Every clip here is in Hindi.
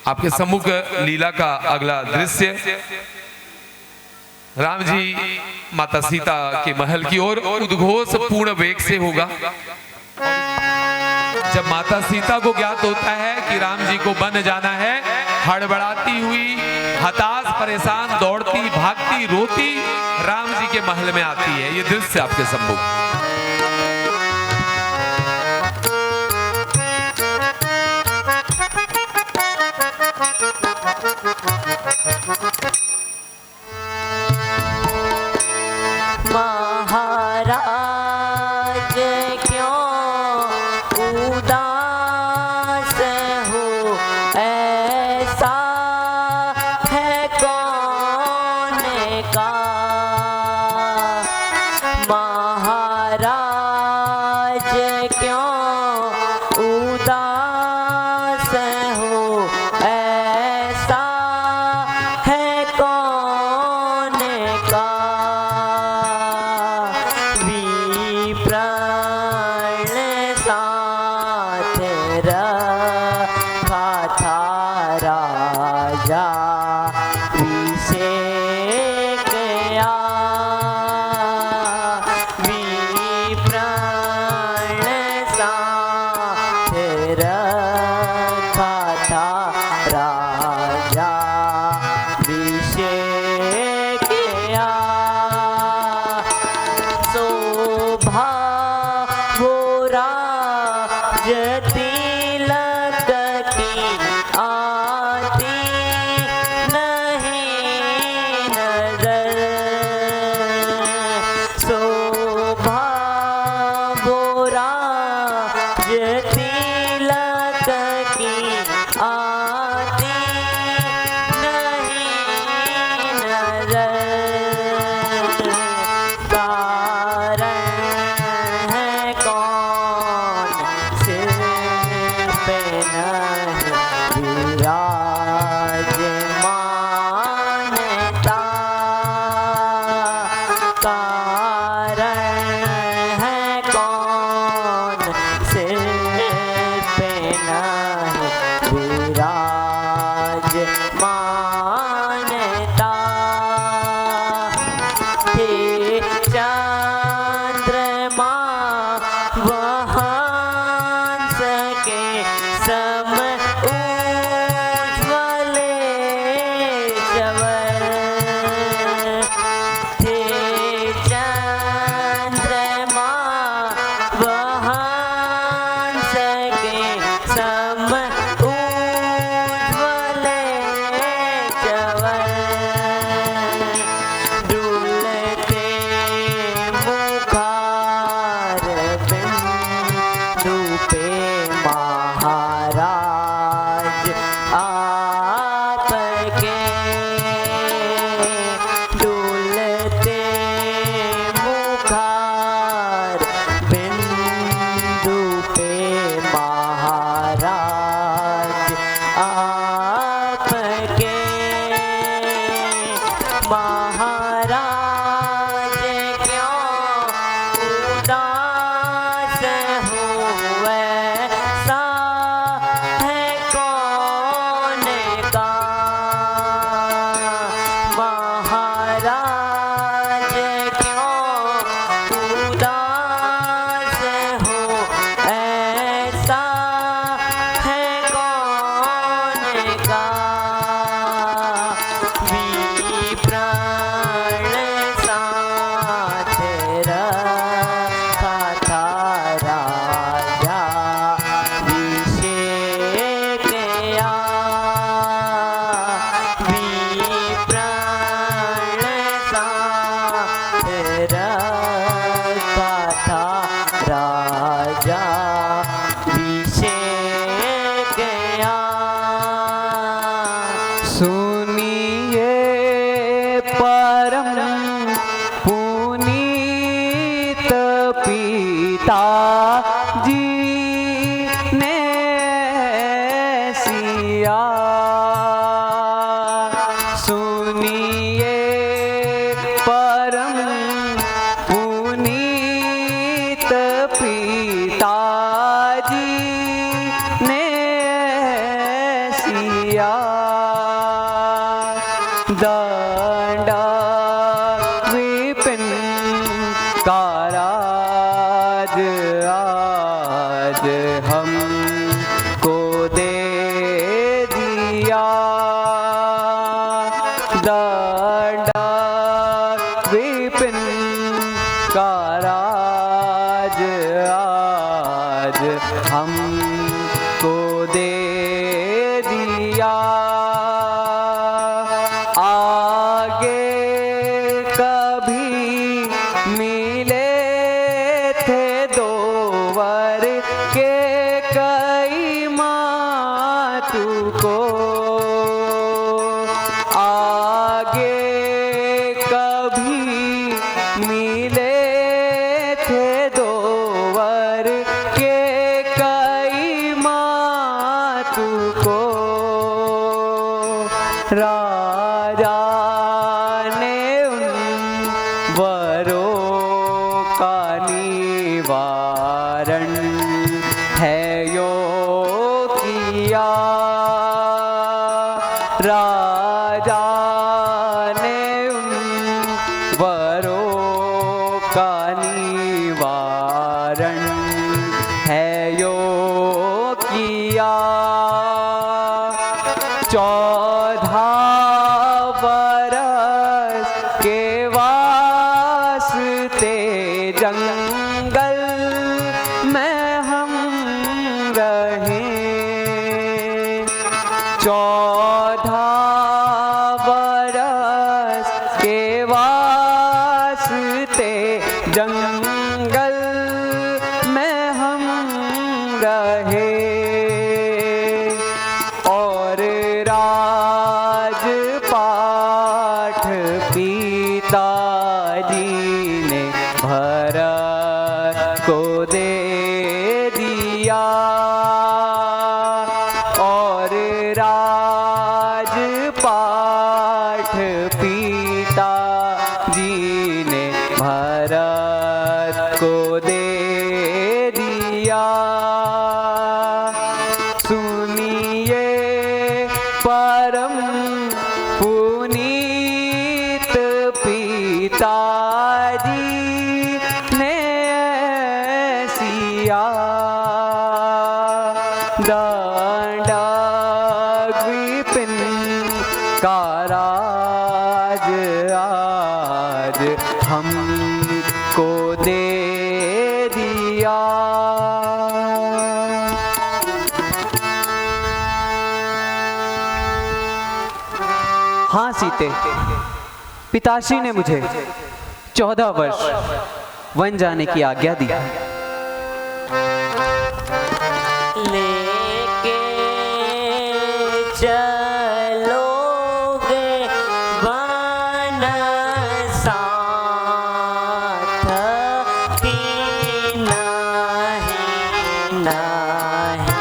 आपके सम्मुख लीला का अगला दृश्य राम जी माता सीता के महल की ओर उद्घोष पूर्ण वेग से होगा। जब माता सीता को ज्ञात होता है कि राम जी को वन जाना है, हड़बड़ाती हुई, हताश परेशान, दौड़ती भागती रोती राम जी के महल में आती है। ये दृश्य आपके सम्मुख। महाराज क्यों उदास हो, ऐसा है कौन का। महाराज क्यों उदास हो, ऐसा है कौन का। प्राण साथ रखा था राजा अभिषेक किया। प्राण साथ रखा था राजा अभिषेक किया। शोभा तिलक की आती नहीं नजर। शोभा बोरा तिलक की आती नहीं नजर। चंद्रमा वहांस के सम उज्ज्वल जवर थे। चंद्रमा वहांस के सम उज्ज्वल जवर। महाराज आपके डुलते मुखार बिंदु पे। महाराज आपके महाराज क्यों उदास हुए, दंड विपिन का राज आज हमको दे दिया। दंड विपिन का राज आज हमको दे दिया। आगे कभी मिले थे दो वर के कई मातु को। आगे कभी मिले थे दो वर के कई मातु को। राजा ने उन वरों का निवारण है यो किया। राजा ने उन वरों का निवारण है यो किया। 14 बरस के वास्ते जंगल में हम रहे। 14 बरस के वास्ते जंगल में हम रहे। और राजपाठ पिताजी ने भरत को दे दिया। और राजपाठ पिताजी ने भरत को दे दिया। सुनिए परम पुनीत पिताजी ने सिया। दंड विपिन का राज आज हमको दे दिया। हाँ सीते, पिताश्री ने मुझे 14 वर्ष वन जाने की आज्ञा दी। लेके चलोगे वन साथ की नहीं नहीं।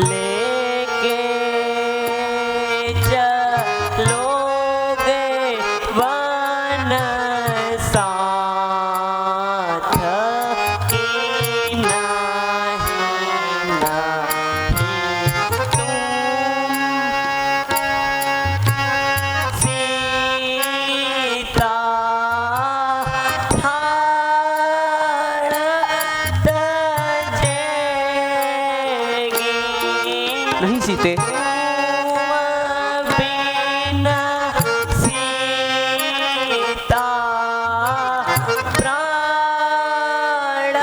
लेके चलोगे वन साथ की नहीं नहीं। तुम सीता ठाड़ तजेगी। नहीं सीते, बिना सीता प्राण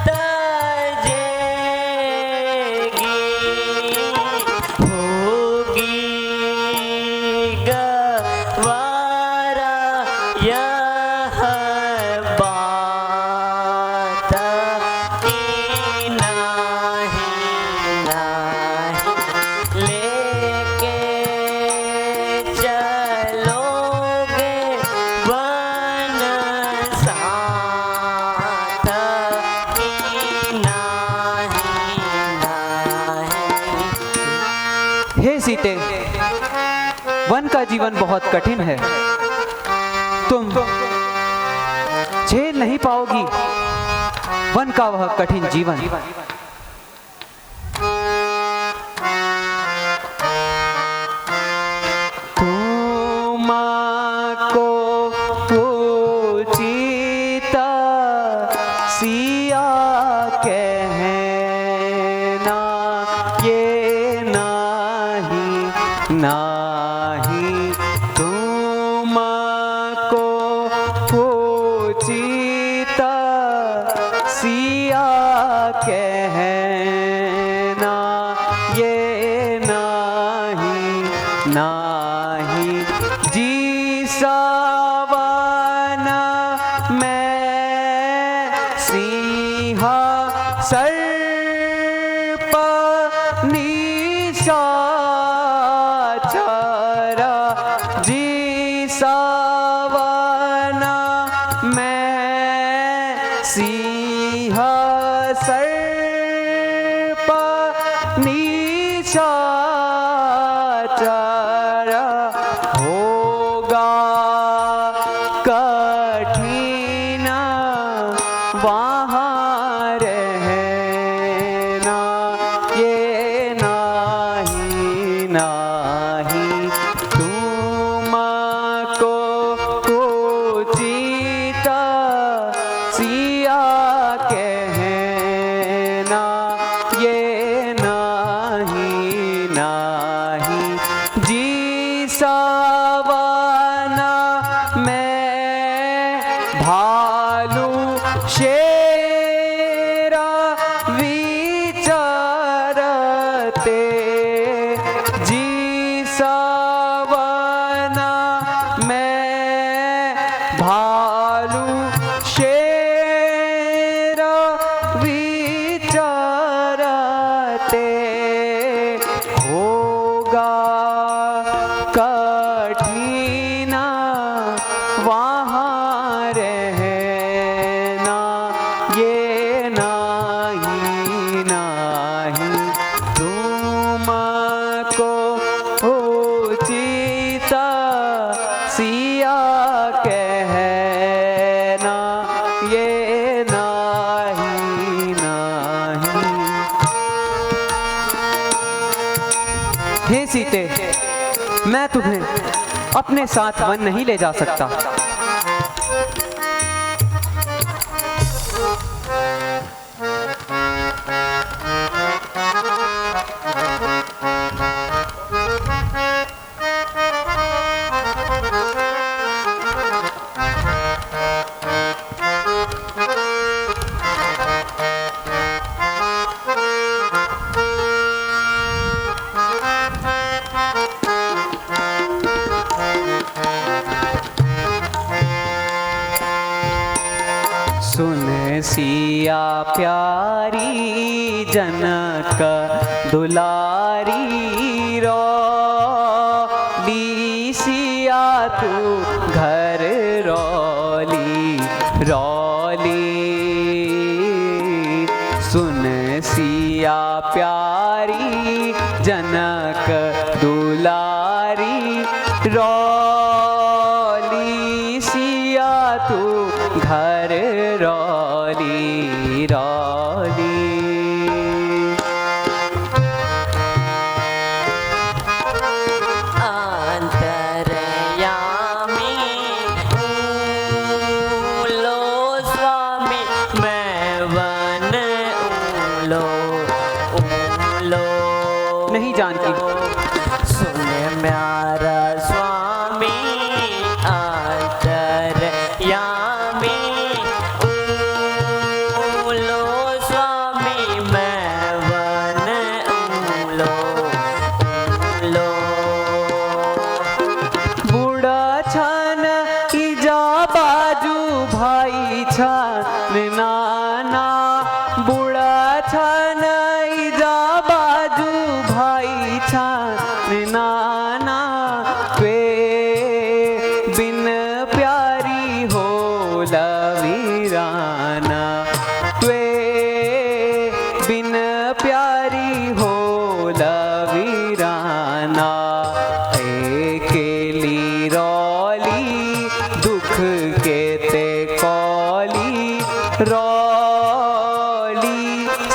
तजेगी। होगी गवारा यह बात की नहीं नहीं। लेके चलोगे वन साथ की नहीं नहीं। हे सीते, वन का जीवन बहुत कठिन है। तुम झेल नहीं पाओगी वन का वह कठिन जीवन। नाही तुमको उचित सिया कहना ये नाही जी सावन में सिंह सर्प निशाचर जी सावन में सिंह सर्प निशाचर होगा कठिन वहाँ रहना ये नाही तुमको उचित सिया कहना ये नाही जी सावन में भालू शेर विचरते जी सावन में भालू शेर विचरते होगा कठिन वहाँ रहना ये नाही तुमको उचित सिया कहना ये नाही। हे सीते, मैं तुम्हें अपने साथ वन नहीं ले जा सकता। सुन सिया प्यारी जनक दुलारी रौली सिया तू घर रौली सुन सिया प्यारी जनक दुलारी रौली सिया तू घर रौली अंतर्यामी लो स्वामी मैं वन लो नहीं जानकी। सुन म्यारा स्वामी अंतर्यामी लो स्वामी मैं वन लो बूढ़ा छान इजा बाजू भाई छान नाना बूढ़ा छान इजा बाजू भाई छान नाना वे बिन प्यारी हो लवीराना वे बिन प्यारी हो लवीराना अकेली रौली दुख के ते कौली रौली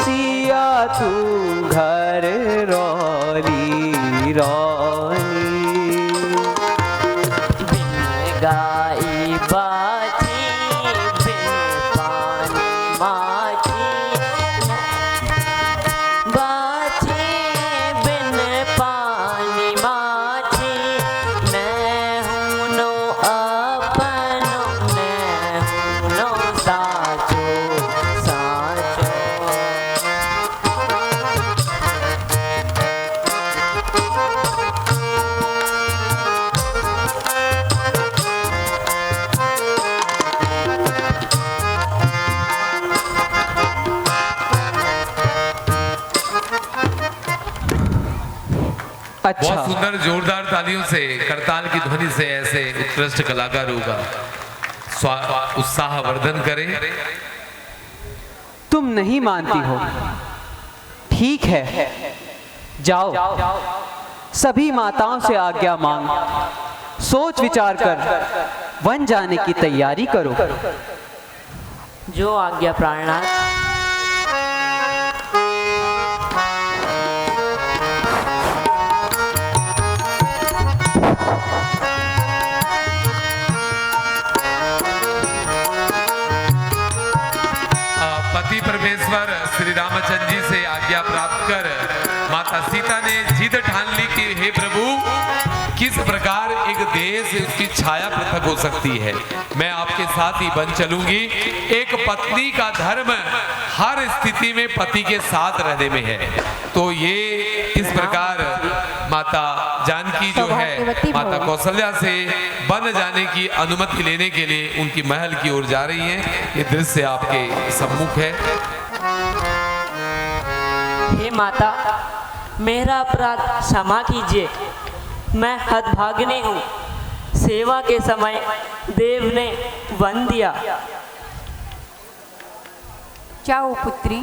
सिया तू घर रौली बहुत सुंदर जोरदार तालियों से करताल की ध्वनि से ऐसे उत्कृष्ट कलाकारों का उत्साह वर्धन करें। तुम नहीं मानती हो, ठीक है, जाओ सभी माताओं से आज्ञा मांग, सोच विचार कर वन जाने की तैयारी करो। जो आज्ञा प्राणनाथ। पति परमेश्वर श्री रामचंद्र जी से आज्ञा प्राप्त कर माता सीता ने जिद ठान ली कि हे प्रभु, किस प्रकार एक देह से उसकी छाया पृथक हो सकती है। मैं आपके साथ ही बन चलूंगी। एक पत्नी का धर्म हर स्थिति में पति के साथ रहने में है। तो ये इस प्रकार माता जानकी जो है माता कौशल्या से बन जाने की अनुमति लेने के लिए उनकी महल की ओर जा रही हैं। ये दृश्य आपके सम्मुख है। हे माता, मेरा अपराध क्षमा कीजिए। मैं हतभागिनी हूँ। सेवा के समय देव ने वन दिया। जाओ पुत्री,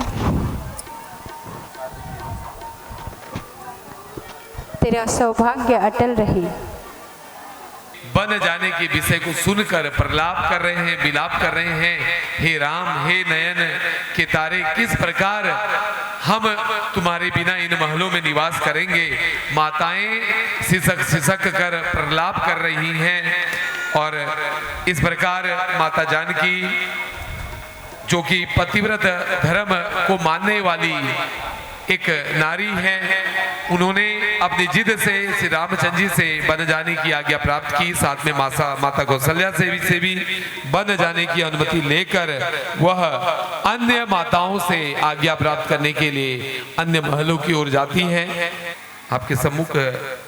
तेरा सौभाग्य अटल रहे। बन जाने के विषय को सुनकर प्रलाप कर रहे हैं, विलाप कर रहे हैं। हे राम, हे नयन के तारे, किस प्रकार हम तुम्हारे बिना इन महलों में निवास करेंगे। माताएं सिसक सिसक कर प्रलाप कर रही हैं। और इस प्रकार माता जानकी जो कि पतिव्रत धर्म को मानने वाली एक नारी है, उन्होंने अपनी जिद से श्री रामचंद्र जी से बन जाने की आज्ञा प्राप्त की। साथ में माता कौशल्या से भी बन जाने की अनुमति लेकर वह अन्य माताओं से आज्ञा प्राप्त करने के लिए अन्य महलों की ओर जाती हैं। आपके सम्मुख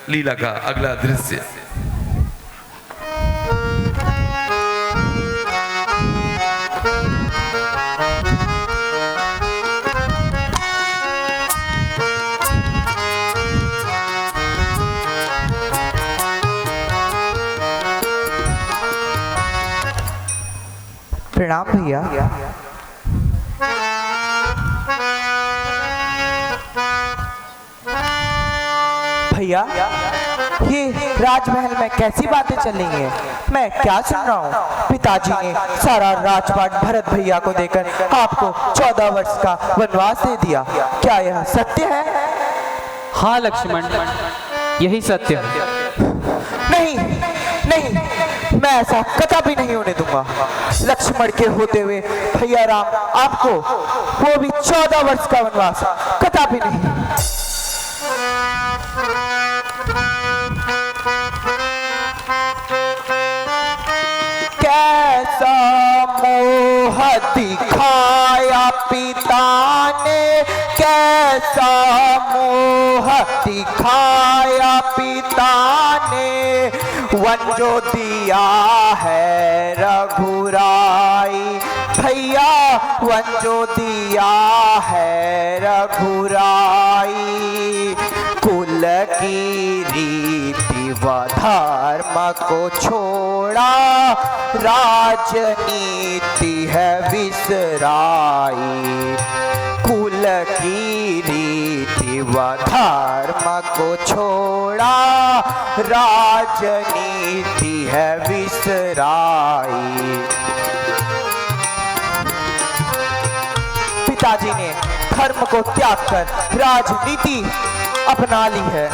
लीला का अगला दृश्य। प्रणाम भैया। भैया, ये राजमहल में कैसी बातें चल रही हैं? मैं क्या सुन रहा हूँ? पिताजी ने सारा राजपाट भरत भैया को देकर आपको 14 वर्ष का वनवास दे दिया। क्या यह सत्य है? हाँ लक्ष्मण, यही सत्य है। नहीं नहीं, मैं ऐसा कतई नहीं होने दूंगा। लक्ष्मण के होते हुए भैया राम आपको, वो भी 14 वर्ष का वनवास, कतई नहीं। कैसा मोह दिखाया पिता ने, कैसा मोह दिखाया पिता ने, वन जो दिया है रघुराई। भैया, वन जो दिया है रघुराई। कुल की रीति व धर्म को छोड़ा, राजनीति है विसराई। कुल की रीति व धर्म को छोड़ा, राजनीति है विसराई। पिताजी ने धर्म को त्याग कर राजनीति अपना ली है।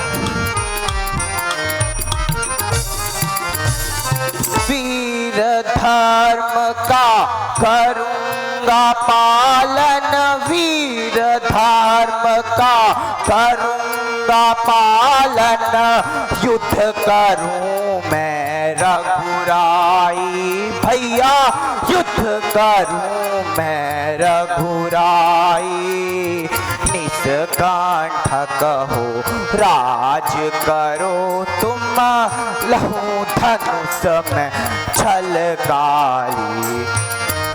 वीर धर्म का करूंगा पालन, वीर धर्म का करूंगा पालन। युद्ध करूं मैं रघुराई। भैया, युद्ध करूं मैं रघुराई। निष्कंटक हो राज करो तुम, लहू धनुष में छलकारी।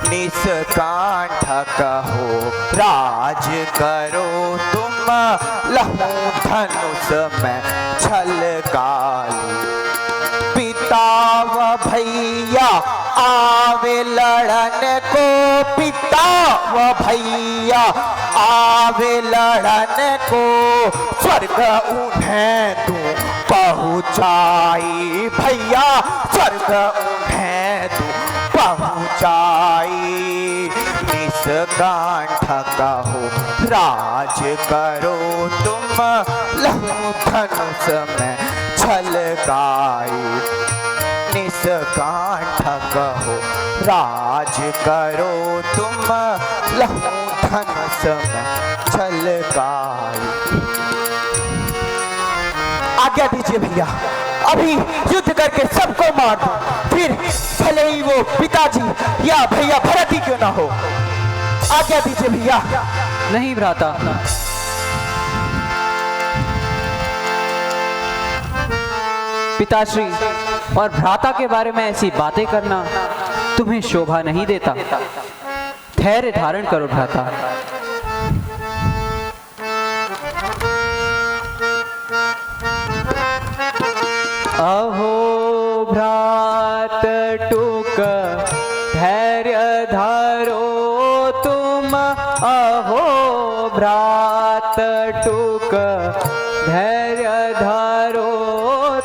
निष्कंटक हो राज करो तुम, लहू धनुष में छलकाली। पिता व भैया आवे लड़न को, पिता व भैया आवे लड़न को, स्वर्ग उन्हें तू पहुँचाई भैया, स्वर्ग उन्हें तू पहुँचाई। निष्कांठ कहो राज करो तुम, लहू धनुष में छलकाई। निष्कांठ कहो राज करो तुम, लहू धनुष में छलकाई। आज्ञा दीजिए भैया, अभी युद्ध करके सबको मार दो, फिर भले ही वो पिताजी या भैया भरत ही क्यों ना हो। आज्ञा दीजिए भैया। नहीं भ्राता, पिताश्री और भ्राता के बारे में ऐसी बातें करना तुम्हें शोभा नहीं देता। धैर्य धारण करो भ्राता। अहो भ्रात टूक धैर्य धारो तुम, अहो भ्रात टूक धैर्य धारो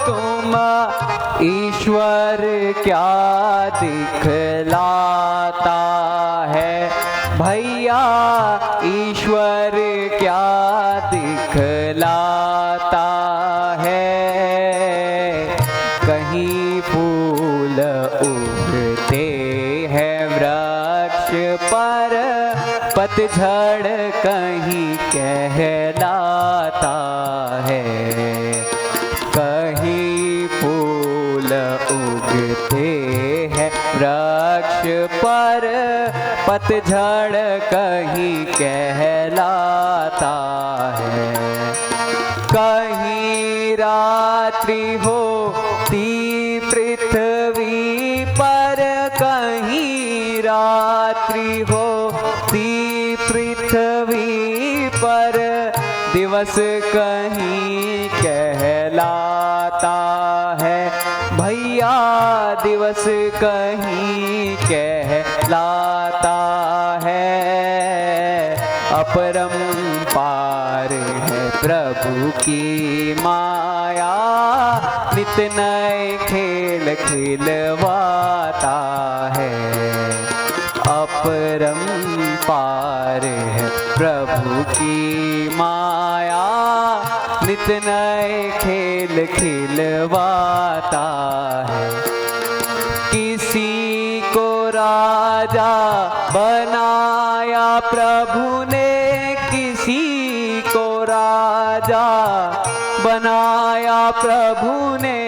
तुम। ईश्वर क्या दिखलाता है भैया, ईश्वर क्या दिखलाता है। कहीं फूल उगते हैं वृक्ष पर, पतझड़ कहीं कहलाता है। कहीं फूल उगते हैं वृक्ष पर, पतझड़ कहीं कहलाता है। कहीं रात्रि होती पृथ्वी पर, कहीं रात्रि होती पृथ्वी पर, दिवस कहीं कहलाता है भैया, दिवस कहीं कहलाता है। अपरंपार है प्रभु की माया, नित नए खेल खिलवाता है। अपरंपार है प्रभु की माया, नित नए खेल खिलवाता है। किसी को राजा बनाया प्रभु ने, किसी को राजा बनाया प्रभु ने,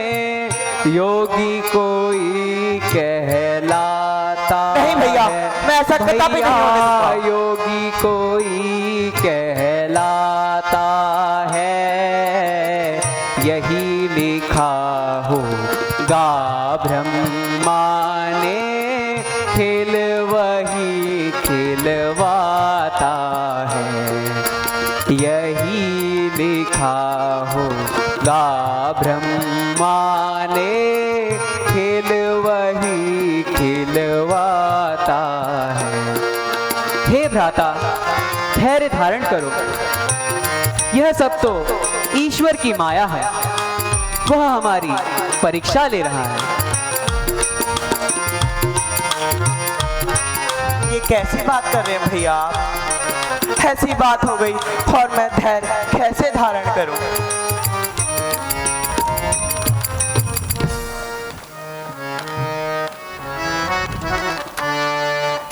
योगी कोई कहलाता नहीं भैया, मैं ऐसा कभी नहीं होने दूंगा। योगी कोई कहलाता है। यही लिखा होगा ब्रह्मा ने, खेल वही खिलवाता है। यही लिखा होगा ब्रह्मा ने, खेल वही खिलवाता है। हे भ्राता, धैर्य धारण करो। यह सब तो ईश्वर की माया है, वह हमारी परीक्षा ले रहा है। ये कैसी बात कर रहे हैं भैया आप? ऐसी बात हो गई और मैं धैर्य कैसे धारण करूं?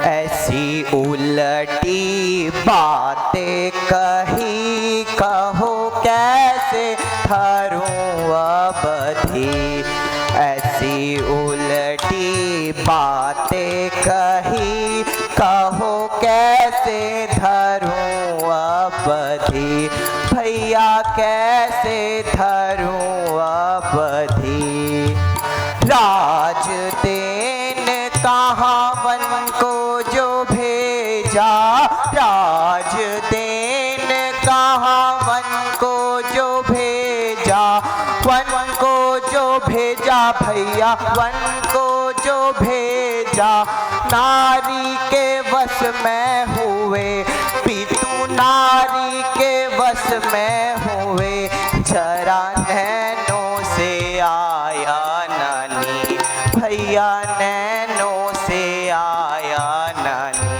ऐसी उलटी बातें कही, कहो कैसे धरूं अवधि। ऐसी उलटी बातें कही, कहो कैसे धरूं अवधि। भैया कैसे धरूं अवधि। राज देन कहाँ वन को जो भेजा, राज देन कहाँ वन को जो भेजा, जो भेजा भैया, वन को जो भेजा, नारी के वश में हुए, पितु नारी के वश में हुए, जरा नैनों से आया नानी, भैया नैनों से आया नानी।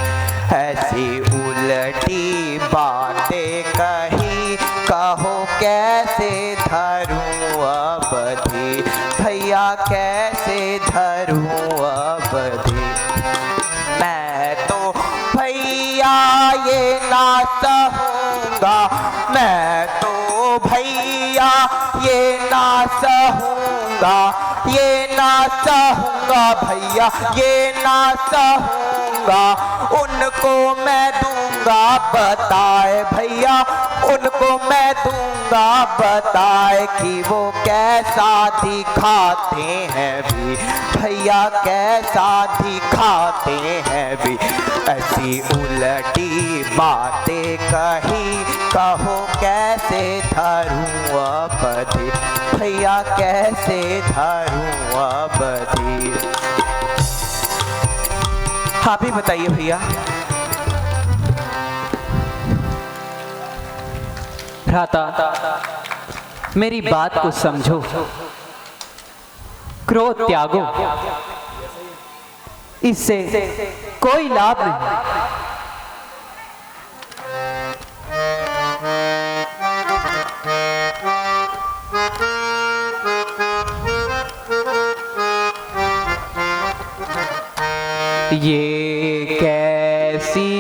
ऐसी उल्टी बातें कही, कहो कैसे धरूं अवधि, भैया कैसे धरूं अवधि। मैं तो भैया ये ना सहूँगा, मैं तो भैया ये ना सहूँगा, ये ना सहूँगा भैया, ये ना सहूँगा। उनको मैं दूंगा बताए भैया, उनको मैं दूंगा बताए कि वो कैसा दिखाते हैं भी, भैया कैसा दिखाते हैं भी। ऐसी उल्टी बातें कही, कहो कैसे धरूं अवधि, भैया कैसे धरूं अवधि। आप ही बताइए भैया। भ्राता, मेरी बात को समझो, क्रोध त्यागो, इससे कोई लाभ नहीं। ये कैसी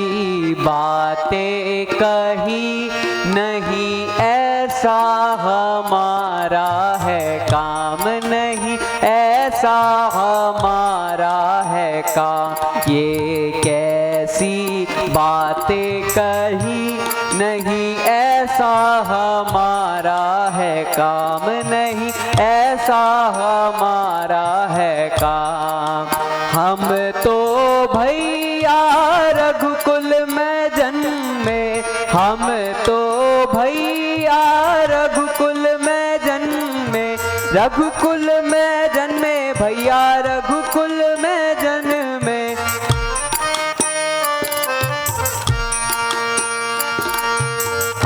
बातें कही, नहीं ऐसा हमारा है काम, नहीं ऐसा हमारा है काम। ये कैसी बातें कही, नहीं ऐसा हमारा है काम, नहीं ऐसा हमारा है काम। हम तो भैया रघुकुल में जन्मे, हम तो भैया रघुकुल में जन्मे, रघुकुल में जन्मे भैया रघुकुल में जन्मे।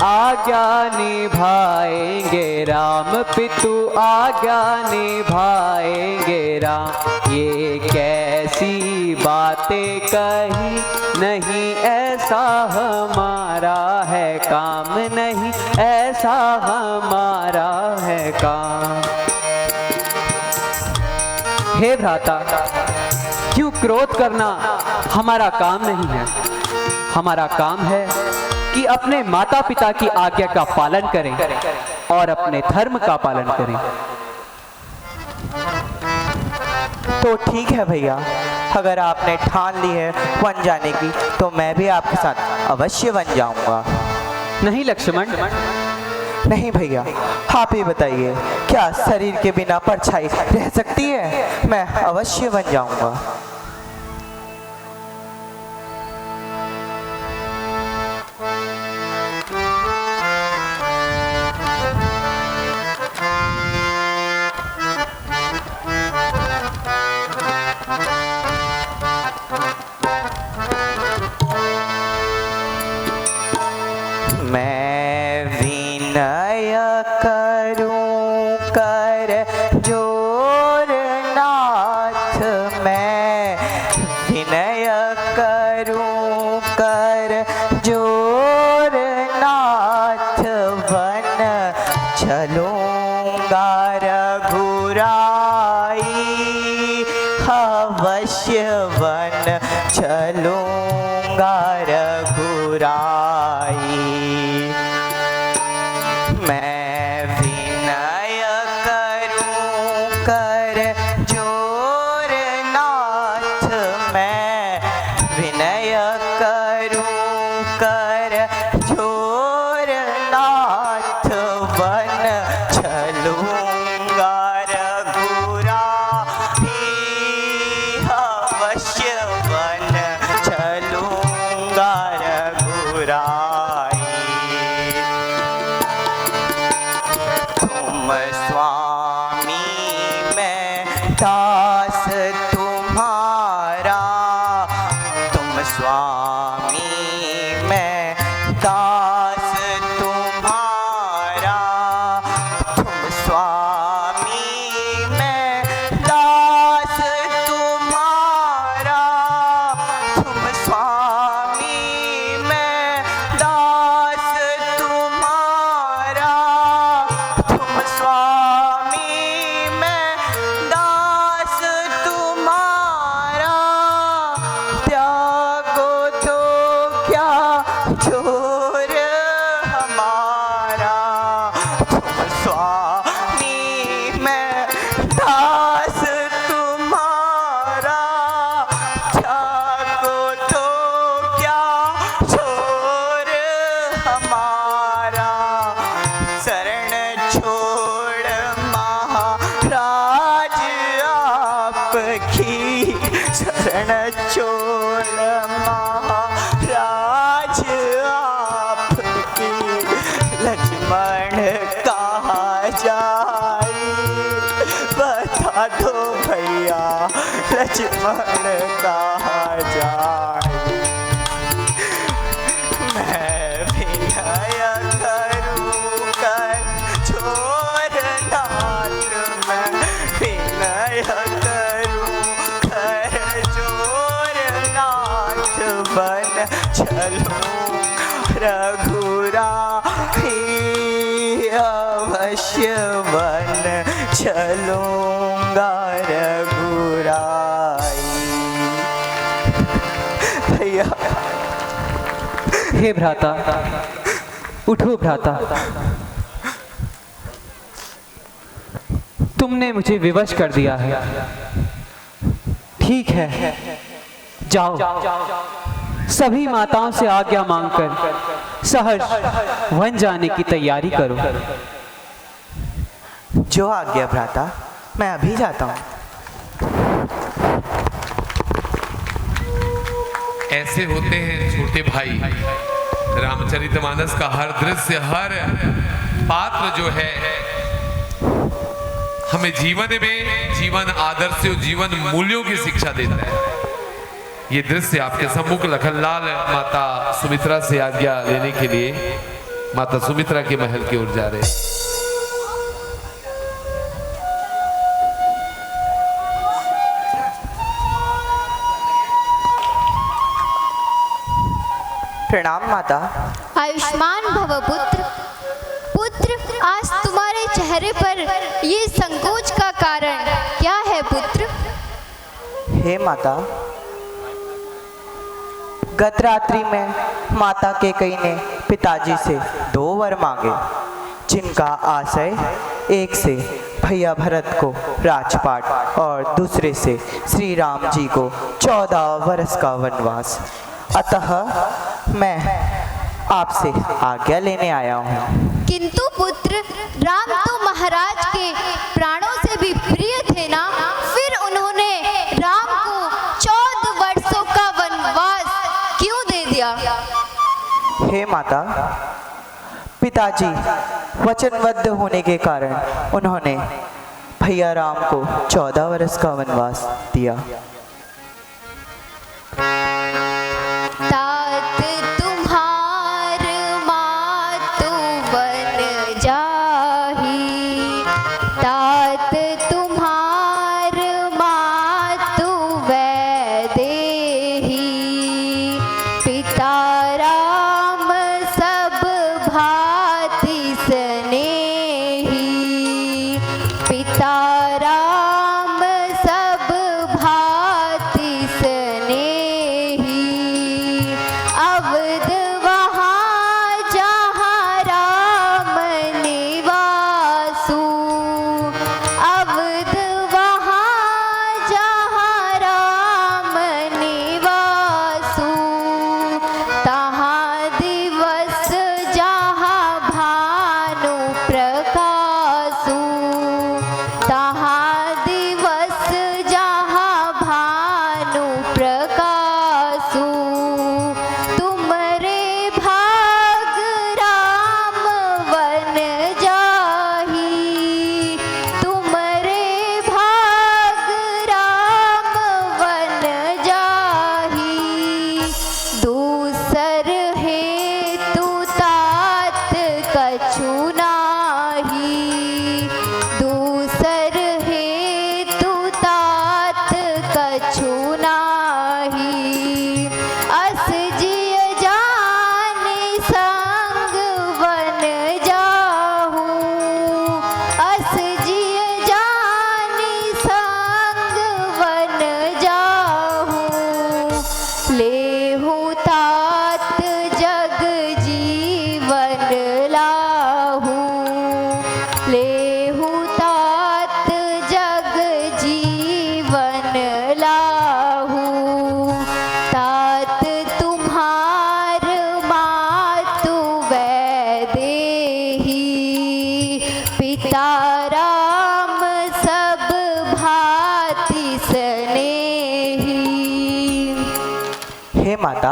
आज्ञा निभाएंगे राम पितु, आज्ञा निभाएंगे राम। ये कैसी बातें कही, नहीं ऐसा हमारा है काम, नहीं ऐसा हमारा है काम। हे भ्राता, क्यों क्रोध करना हमारा काम नहीं है। हमारा काम है कि अपने माता पिता की आज्ञा का पालन करें और अपने धर्म का पालन करें। तो ठीक है भैया, अगर आपने ठान ली है वन जाने की, तो मैं भी आपके साथ अवश्य वन जाऊंगा। नहीं लक्ष्मण, नहीं भैया, आप ही बताइए, क्या शरीर के बिना परछाई रह सकती है? मैं अवश्य वन जाऊंगा। मैं विनय करूं कर जोर नाथ, मैं विनय करूं कर जोर नाथ, वन चलूंगा रघुराई, अवश्य वन चलूंगा रघुराई। मैं विनय करूं कर जोर नाथ, मैं विनय करूं कर जोर नाथ, वन चलूंगा रघुराई, अवश्य वन चलूंगा दास तुम्हारा, तुम स्वामी मैं दास तुम्हारा, तुम स्वामी मैं दास तुम्हारा, तुम स्वामी मैं दास तुम्हारा, तुम स्वामी मैं दास तुम्हारा, त्यागो तो क्या छोर हमारा, तुम स्वामी मैं दास तुम्हारा, त्यागो तो क्या छोर हमारा, शरण छोड़ महाराज आपकी, शरण छोड़ महाराज आपकी, लक्ष्मण कहाँ जाए बता दो भैया, लक्ष्मण कहाँ जाए, मैं विनय करूँ कर छोड़ नाथ, मैं विनय करूँ कर छोड़ नाथ, बन चलूँ रघुराई, अवश्य बन चलूँगा रघुराई। भैया हे भ्राता, उठो भ्राता। तुमने मुझे विवश कर दिया है। ठीक है, जाओ सभी माताओं से आज्ञा मांगकर सहर्ष वन जाने की तैयारी करो। जो आज्ञा भ्राता, मैं अभी जाता हूँ। ऐसे होते हैं छोटे भाई। रामचरितमानस का हर दृश्य, हर पात्र जो है हमें जीवन में जीवन आदर्श और जीवन मूल्यों की शिक्षा देता है। ये दृश्य आपके सम्मुख लखनलाल माता सुमित्रा से आज्ञा लेने के लिए माता सुमित्रा के महल की ओर जा रहे हैं। प्रणाम माता। आयुष्मान भव पुत्र। पुत्र, आज तुम्हारे चेहरे पर ये संकोच का कारण क्या है पुत्र? हे माता, गत रात्रि में माता केकई ने पिताजी से 2 वर मांगे, जिनका आशय एक से भैया भरत को राजपाट और दूसरे से श्री राम जी को 14 वर्ष का वनवास। अतः मैं आपसे आज्ञा लेने आया हूँ। किंतु पुत्र, राम तो महाराज के प्राणों से भी प्रिय थे ना, फिर उन्होंने राम को 14 वर्षों का वनवास क्यों दे दिया? हे माता, पिताजी वचनबद्ध होने के कारण उन्होंने भैया राम को 14 वर्ष का वनवास दिया। तात तुम्हार मातु वन जाही, तात तुम्हार मातु वैदेही, पिता राम सब भांति स्नेही, पिता राम सब भांति हे माता,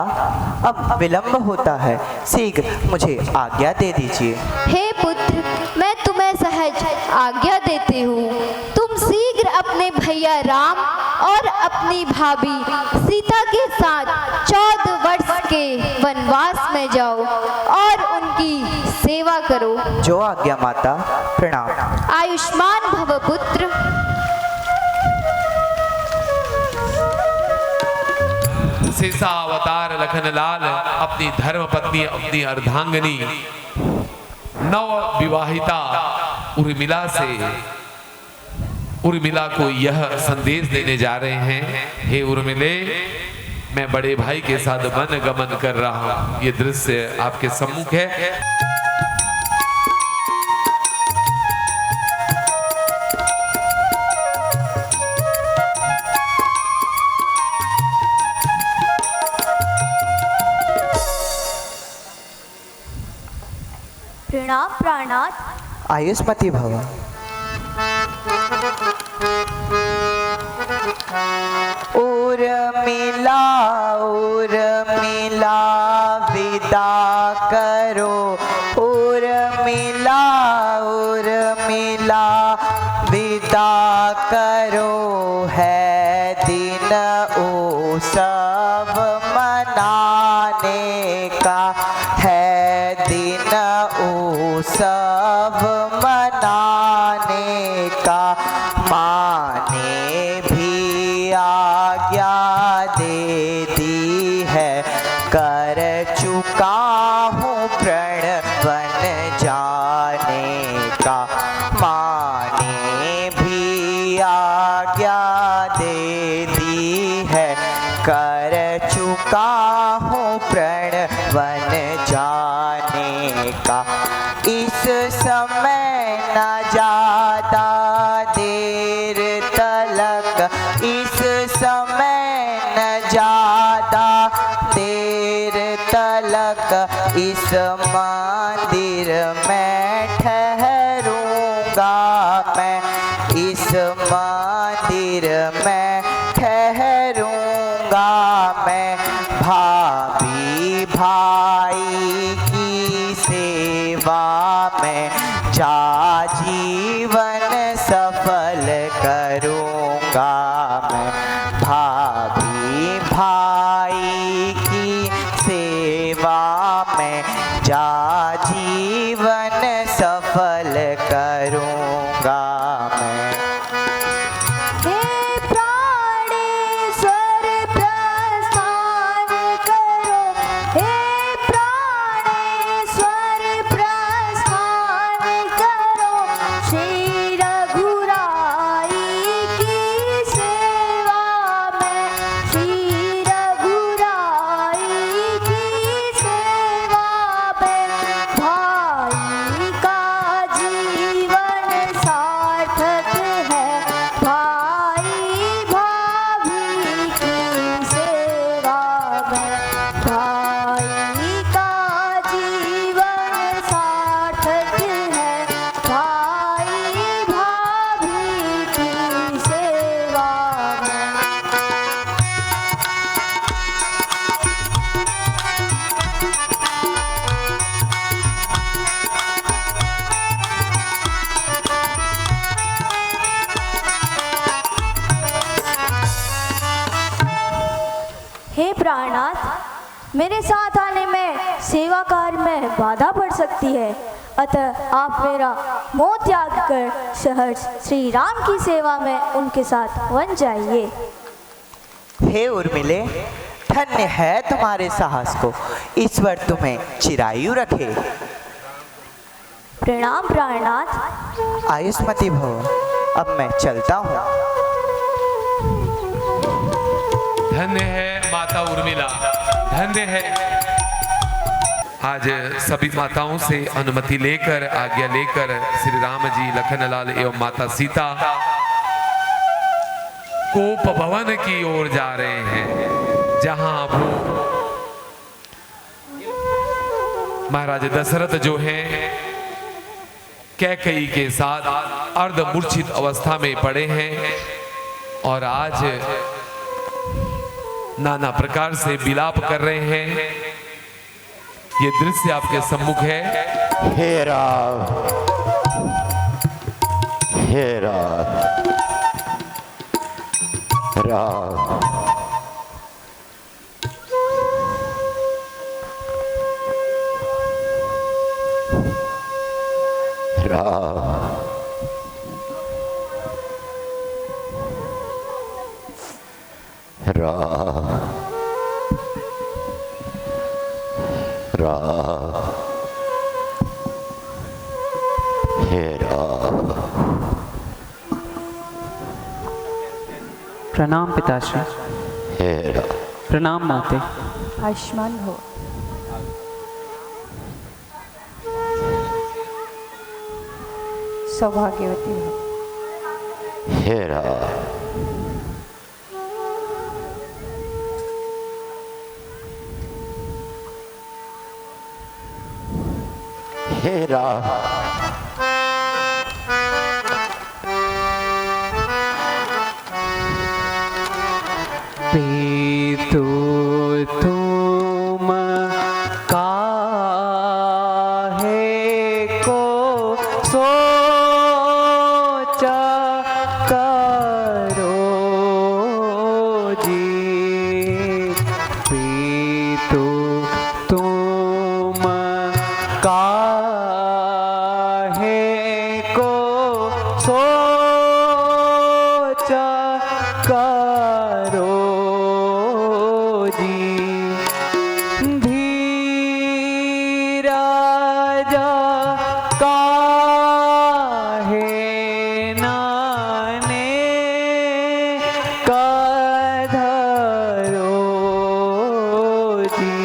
अब विलंब होता है, शीघ्र मुझे आज्ञा दे दीजिए। हे पुत्र, मैं तुम्हें सहज आज्ञा देती हूँ। तुम शीघ्र अपने भैया राम और अपनी भाभी सीता के साथ 14 वर्ष के वनवास में जाओ और उनकी सेवा करो। जो आज्ञा माता, प्रणाम। आयुष्मान भव पुत्र। शेषा अवतार लखनलाल अपनी धर्म पत्नी, अपनी अर्धांगिनी नव विवाहिता उर्मिला को यह संदेश देने जा रहे हैं, हे उर्मिले, मैं बड़े भाई के साथ वन गमन कर रहा हूं। ये दृश्य आपके सम्मुख है। प्रणाम प्राणनाथ। आयुष्मती भव। उर्मिला उर्मिला विदा करो, उर्मिला उर्मिला विदा करो, है दिन उत्सव मनाने का, है दिन उत्सव मनाने का। माँ ने भी आज्ञा दे दी है, कर चुका हूँ प्रण वन जाने का। माँ ने भी आज्ञा दे दी है, कर चुका हूँ प्रण वन जाने का। इस समय न ज्यादा देर तलक, इस समय न ज्यादा देर तलक, इस मंदिर में ठहरूंगा मैं, इस मंदिर में ठहरूंगा मैं। भाभी भाई की सेवा में जा जीवन सफल करूंगा मैं। भाभी भाई की सेवा में जा जीवन सफल करूंगा मैं। हे प्राणेश्वर प्रस्थान करो, हे प्राणेश्वर प्रस्थान करो, श्री रघुराई की सेवा में, श्री रघुराई की सेवा में। भाई का जीवन सार्थक है, भाई भाभी की सेवा में, भाई का जीवन सार्थक है, भाई भाभी की सेवा में। हे प्राणनाथ, मेरे साथ आने में सेवा कार्य में बाधा पड़ सकती है, अतः आप मेरा मोह त्याग कर सहर्ष श्री राम की सेवा में उनके साथ वन जाइए। हे उर्मिले, धन्य है तुम्हारे साहस को, ईश्वर तुम्हें चिरायु रखे। प्रणाम प्राणनाथ। आयुष्मती भव। अब मैं चलता हूँ। धन्य है माता उर्मिला, धन्य है। आज सभी माताओं से अनुमति लेकर, आज्ञा लेकर श्री राम जी, लखनलाल एवं माता सीता कोप भवन की ओर जा रहे हैं, जहां वो महाराज दशरथ जो हैं कैकेयी के साथ अर्धमूर्छित अवस्था में पड़े हैं। और आज नाना प्रकार से विलाप कर रहे हैं। ये दृश्य आपके सम्मुख है। हे राम, हे राम, राम, राम, राम, राम, हे राम। प्रणाम पिताश्री। हे राम। प्रणाम माते। आयुष्मान हो। सौभाग्यवती हो। हे राम। हे राम। पीतु तुम काहे को सोचा करो जी। पीतु तुम काहे को सोचा करो जी। धीरज काहे नाने कधरो जी।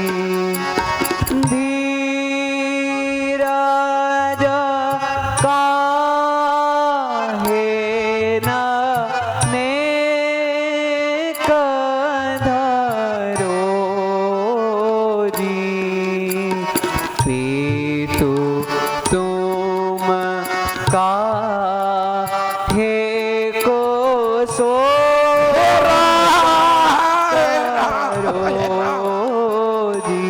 धीरज काहे नाने कधरो जी। पीतु तुम काहे को करो जी।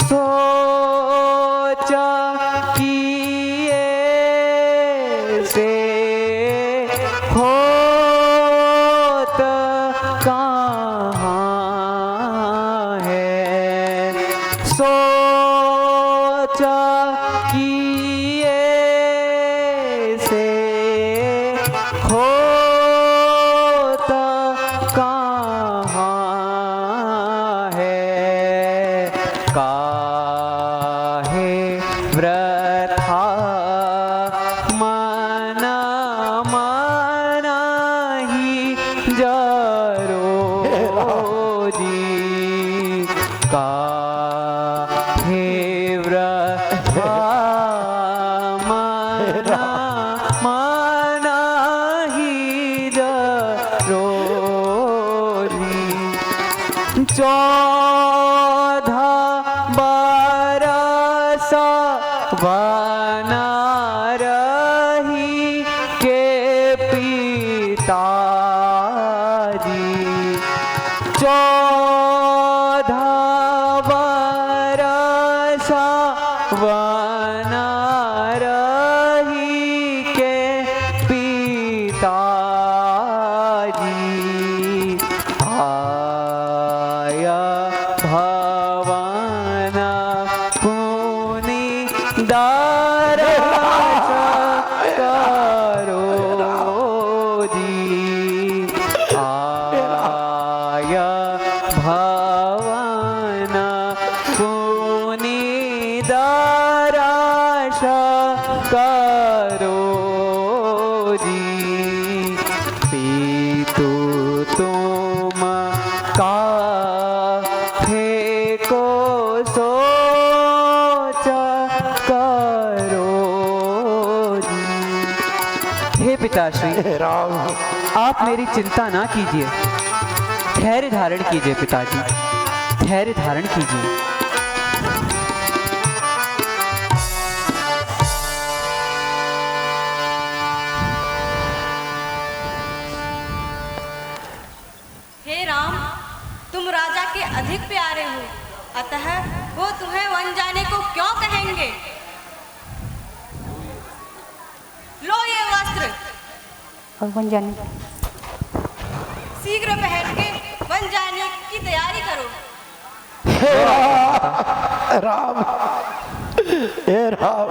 सोचा किए से होत कहाँ है। सोचा किए से होत कहाँ है। काहे वृथा मन ही जरो जी। काहे वृथा मन ही जरो जी। 14 बरस बना रही के पिताजी। 14 बरस बना रही के पिताजी। आया भवन पुनि दरस करो जी। आया भवन पुनि दरस करो जी। पीतु तुम काहे को सोचा करो जी। हे पिताश्री, आप मेरी चिंता ना कीजिए, धैर्य धारण कीजिए पिताजी, धैर्य धारण कीजिए। हे राम, अधिक प्यारे हो, अतः वो तुम्हें वन जाने को क्यों कहेंगे। लो ये वस्त्र, और वन जाने शीघ्र पहन के वन जाने की तैयारी करो। राम, हे राम।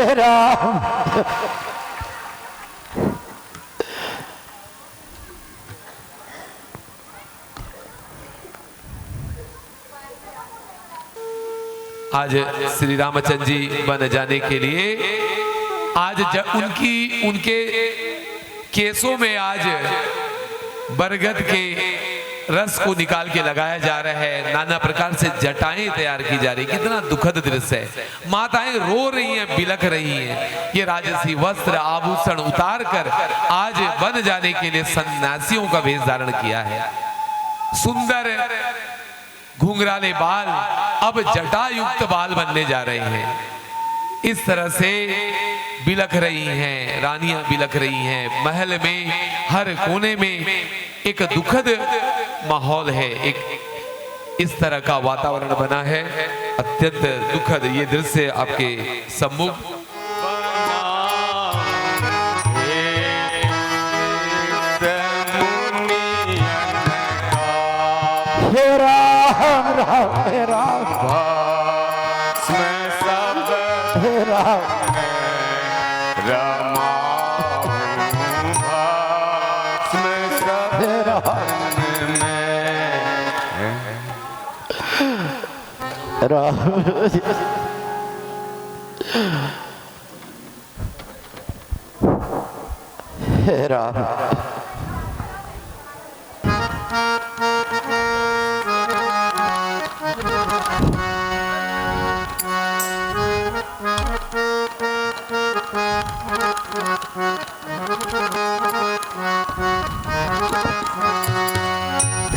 हे राम। आज श्री रामचंद्र जी वन जाने के लिए आज उनके केसों में आज बरगद के रस को निकाल के लगाया जा रहा है, नाना प्रकार से जटाएं तैयार की जा रही। कितना दुखद दृश्य है। माताएं रो रही हैं, बिलख रही हैं। ये राजसी वस्त्र आभूषण उतार कर आज वन जाने के लिए सन्यासियों का वेश धारण किया है। सुंदर घुंघराले बाल अब जटायुक्त बाल बनने जा रहे हैं। इस तरह से बिलख रही हैं रानियां, बिलख रही हैं। महल में हर कोने में एक दुखद माहौल है, एक इस तरह का वातावरण बना है, अत्यंत दुखद। ये दृश्य आपके सम्मुख हे राम राम हे राम हे राम हे राम हे राम।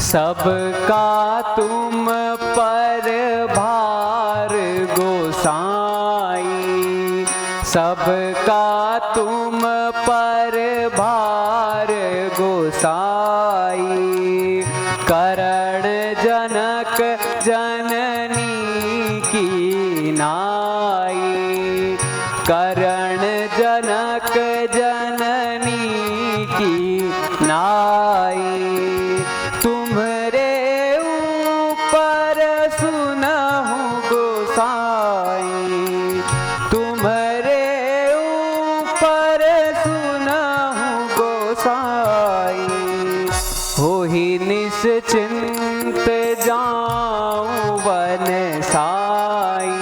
सबका तुम पर भार गोसाई, सबका तुम पर भार गोसाई। करण जनक जननी की नाई, करण जनक जननी की नाई। तुम्हारे ऊपर सुनहु गोसाई, तुम्हारे ऊपर सुनहु गोसाई। हो ही निश्चिंत जाऊं वन साई,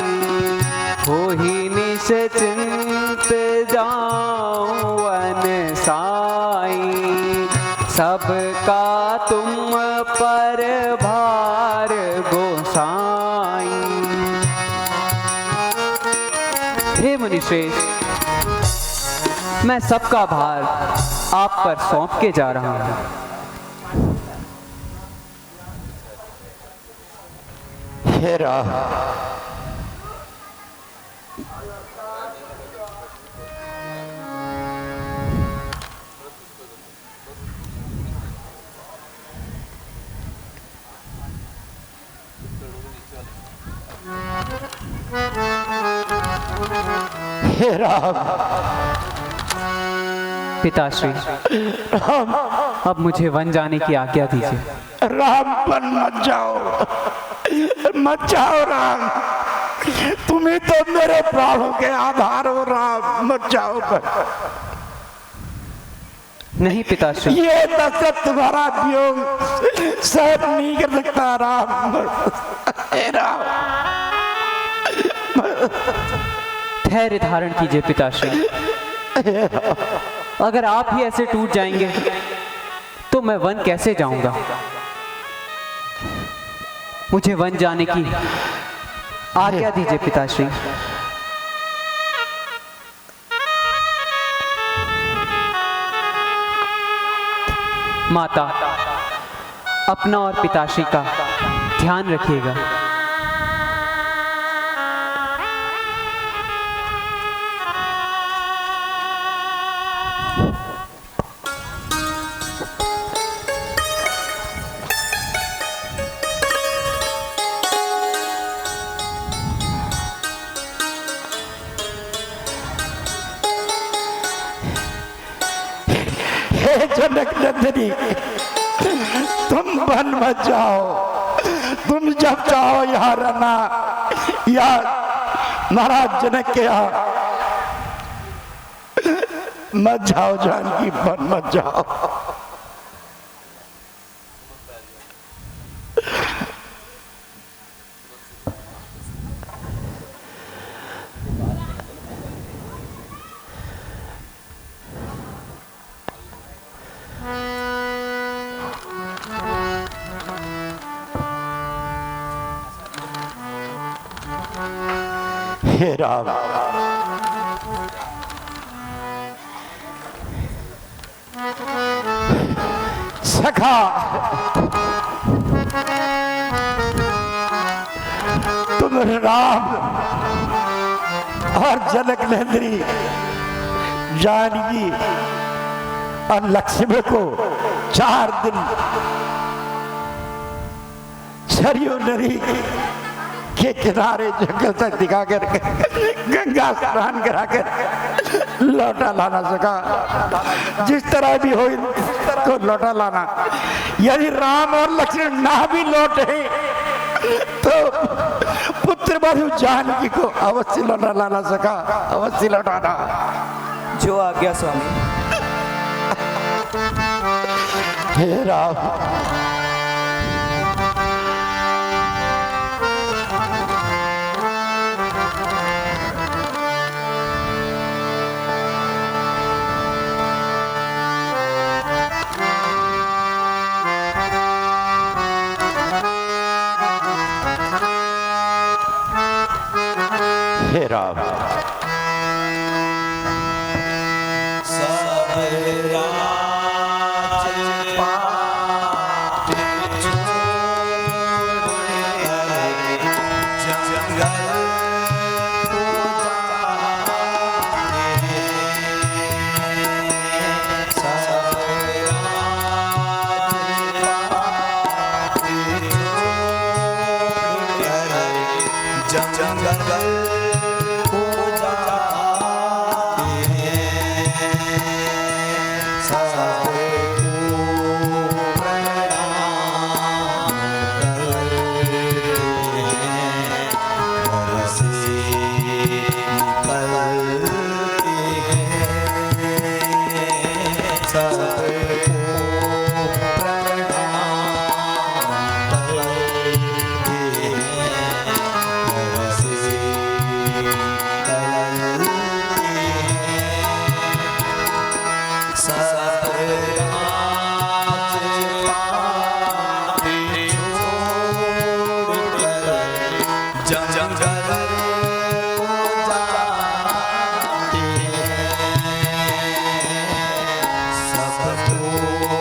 हो ही निश्चिंत जाऊं वन साई। सबका तुम पर भार गोसाई। हे मुनिश्रेष्ठ, मैं सबका भार आप पर सौंप के जा रहा हूं। हे राम हे राम। पिताश्री, राम अब मुझे वन जाने की आज्ञा दीजिए। राम पर मत जाओ, मत जाओ राम। तुम्हें तो मेरे प्राणों के आधार हो राम, मत जाओ पर। नहीं पिताश्री, ये दशरथ तुम्हारा वियोग सहन नहीं कर सकता राम। हे राम धैर्य धारण कीजिए पिताश्री। अगर आप ही ऐसे टूट जाएंगे तो मैं वन कैसे जाऊंगा। मुझे वन जाने की आज्ञा दीजिए पिताश्री। माता, अपना और पिताश्री का ध्यान रखिएगा। जनक नंदिनी, तुम वन मत जाओ। तुम जब चाहो यहाँ रहना, या महाराज जनक के यहाँ मत जाओ जानकी बन, मत जाओ। हे राम, सखा तुम राम और जनक नंदिनी जानकी और लक्ष्मण को 4 दिन सरयू नदी के किनारे जंगल तक दिखाकर गंगा स्नान कराकर लौटा लाना सका। जिस तरह भी हो इनको लौटा लाना। यदि राम और लक्ष्मण ना भी लौटे तो पुत्र बधु जानकी को अवश्य लौटा लाना सका, अवश्य लौटाना। जो आज्ञा स्वामी। हे राम, हे राम, सबको